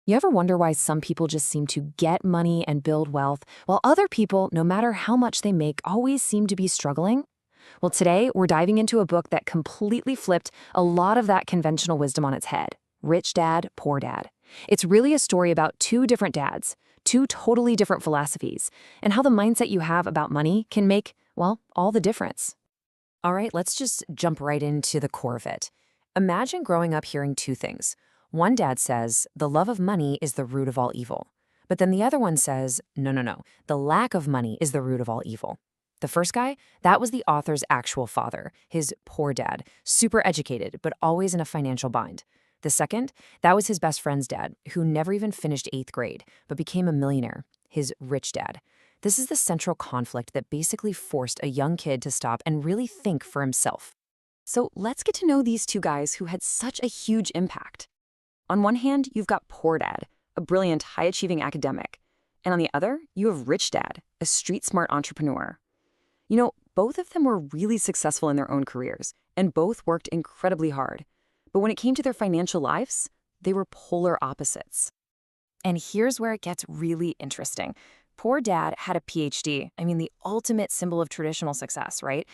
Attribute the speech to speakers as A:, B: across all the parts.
A: You ever wonder why some people just seem to get money and build wealth, while other people, no matter how much they make, always seem to be struggling? Well, today we're diving into a book that completely flipped a lot of that conventional wisdom on its head. Rich Dad, Poor Dad. It's really a story about two different dads, two totally different philosophies, and how the mindset you have about money can make, well, all the difference. All right, let's just jump right into the core of it. Imagine growing up hearing two things. One dad says, the love of money is the root of all evil. But then the other one says, no, no, no, the lack of money is the root of all evil. The first guy, that was the author's actual father, his poor dad, super educated, but always in a financial bind. The second, that was his best friend's dad, who never even finished 8th grade, but became a millionaire, his rich dad. This is the central conflict that basically forced a young kid to stop and really think for himself. So let's get to know these two guys who had such a huge impact. On one hand, you've got Poor Dad, a brilliant, high-achieving academic. And on the other, you have Rich Dad, a street-smart entrepreneur. You know, both of them were really successful in their own careers, and both worked incredibly hard. But when it came to their financial lives, they were polar opposites. And here's where it gets really interesting. Poor Dad had a PhD, the ultimate symbol of traditional success, right?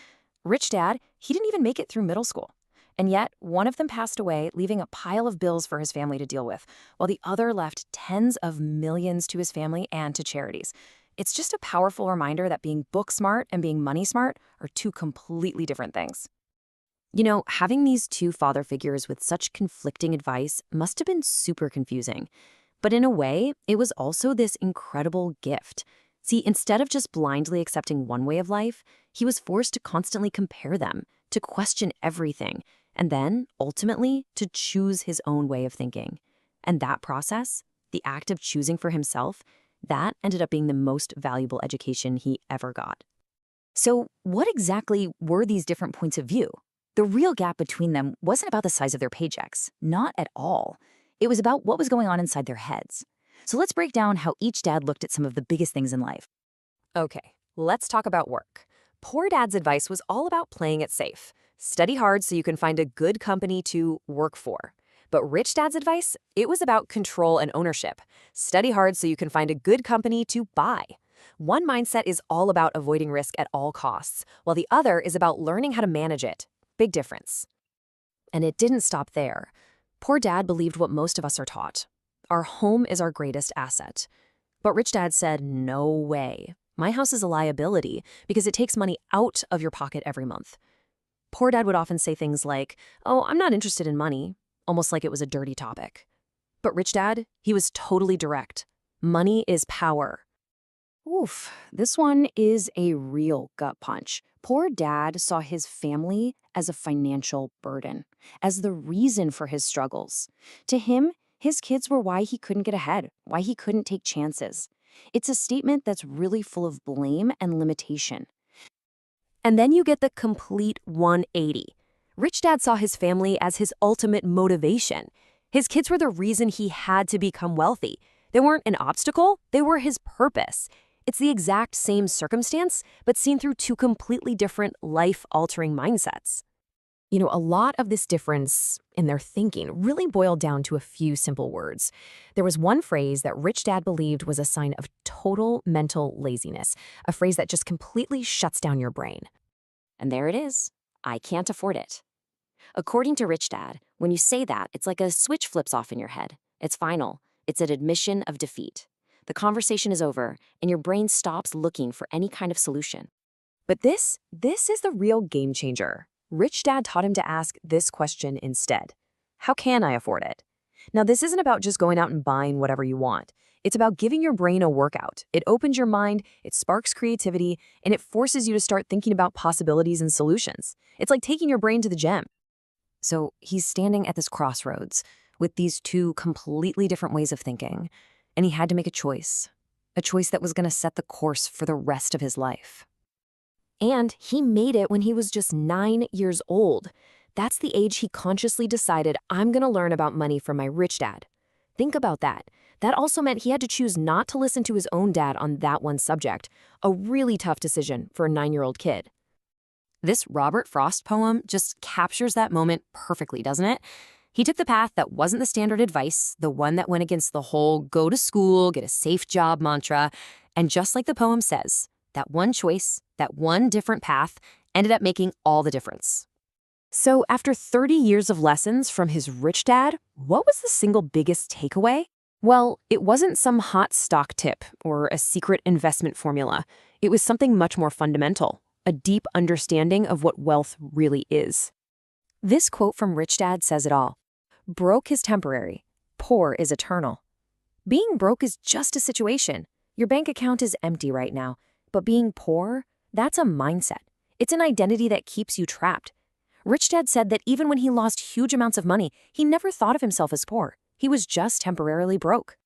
A: Rich Dad, he didn't even make it through middle school. And yet, one of them passed away, leaving a pile of bills for his family to deal with, while the other left tens of millions to his family and to charities. It's just a powerful reminder that being book smart and being money smart are two completely different things. You know, having these two father figures with such conflicting advice must have been super confusing. But in a way, it was also this incredible gift. See, instead of just blindly accepting one way of life, he was forced to constantly compare them, to question everything, and then, ultimately, to choose his own way of thinking. And that process, the act of choosing for himself, that ended up being the most valuable education he ever got. So what exactly were these different points of view? The real gap between them wasn't about the size of their paychecks, not at all. It was about what was going on inside their heads. So let's break down how each dad looked at some of the biggest things in life. Okay, let's talk about work. Poor Dad's advice was all about playing it safe. Study hard so you can find a good company to work for. But Rich Dad's advice, it was about control and ownership. Study hard so you can find a good company to buy. One mindset is all about avoiding risk at all costs, while the other is about learning how to manage it. Big difference. And it didn't stop there. Poor Dad believed what most of us are taught. Our home is our greatest asset. But Rich Dad said, no way. My house is a liability because it takes money out of your pocket every month. Poor Dad would often say things like, oh, I'm not interested in money, almost like it was a dirty topic. But Rich Dad, he was totally direct. Money is power. Oof, this one is a real gut punch. Poor Dad saw his family as a financial burden, as the reason for his struggles. To him, his kids were why he couldn't get ahead, why he couldn't take chances. It's a statement that's really full of blame and limitation. And then you get the complete 180. Rich Dad saw his family as his ultimate motivation. His kids were the reason he had to become wealthy. They weren't an obstacle, they were his purpose. It's the exact same circumstance, but seen through two completely different life-altering mindsets. You know, a lot of this difference in their thinking really boiled down to a few simple words. There was one phrase that Rich Dad believed was a sign of total mental laziness, a phrase that just completely shuts down your brain. And there it is. I can't afford it. According to Rich Dad, when you say that, it's like a switch flips off in your head. It's final. It's an admission of defeat. The conversation is over, and your brain stops looking for any kind of solution. But this is the real game changer. Rich Dad taught him to ask this question instead. How can I afford it? Now, this isn't about just going out and buying whatever you want. It's about giving your brain a workout. It opens your mind, it sparks creativity, and it forces you to start thinking about possibilities and solutions. It's like taking your brain to the gym. So he's standing at this crossroads with these two completely different ways of thinking, and he had to make a choice that was going to set the course for the rest of his life. And he made it when he was just 9 years old. That's the age he consciously decided, I'm going to learn about money from my rich dad. Think about that. That also meant he had to choose not to listen to his own dad on that one subject, a really tough decision for a 9-year-old kid. This Robert Frost poem just captures that moment perfectly, doesn't it? He took the path that wasn't the standard advice, the one that went against the whole go to school, get a safe job mantra. And just like the poem says, that one choice, that one different path, ended up making all the difference. So after 30 years of lessons from his rich dad, what was the single biggest takeaway? Well, it wasn't some hot stock tip or a secret investment formula. It was something much more fundamental, a deep understanding of what wealth really is. This quote from Rich Dad says it all. Broke is temporary. Poor is eternal. Being broke is just a situation. Your bank account is empty right now. But being poor, that's a mindset. It's an identity that keeps you trapped. Rich Dad said that even when he lost huge amounts of money, he never thought of himself as poor. He was just temporarily broke.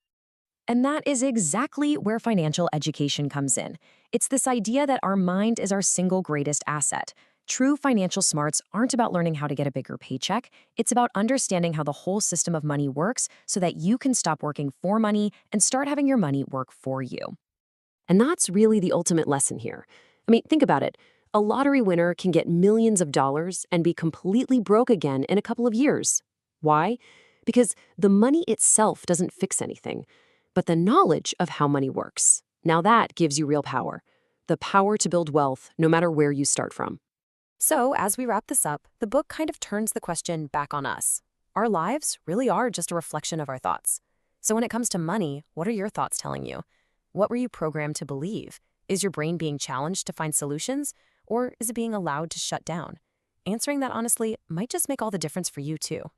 A: And that is exactly where financial education comes in. It's this idea that our mind is our single greatest asset. True financial smarts aren't about learning how to get a bigger paycheck. It's about understanding how the whole system of money works so that you can stop working for money and start having your money work for you. And that's really the ultimate lesson here. I mean, think about it. A lottery winner can get millions of dollars and be completely broke again in a couple of years. Why? Because the money itself doesn't fix anything, but the knowledge of how money works. Now that gives you real power. The power to build wealth no matter where you start from. So, as we wrap this up, the book kind of turns the question back on us. Our lives really are just a reflection of our thoughts. So when it comes to money, what are your thoughts telling you? What were you programmed to believe? Is your brain being challenged to find solutions, or is it being allowed to shut down? Answering that honestly might just make all the difference for you too.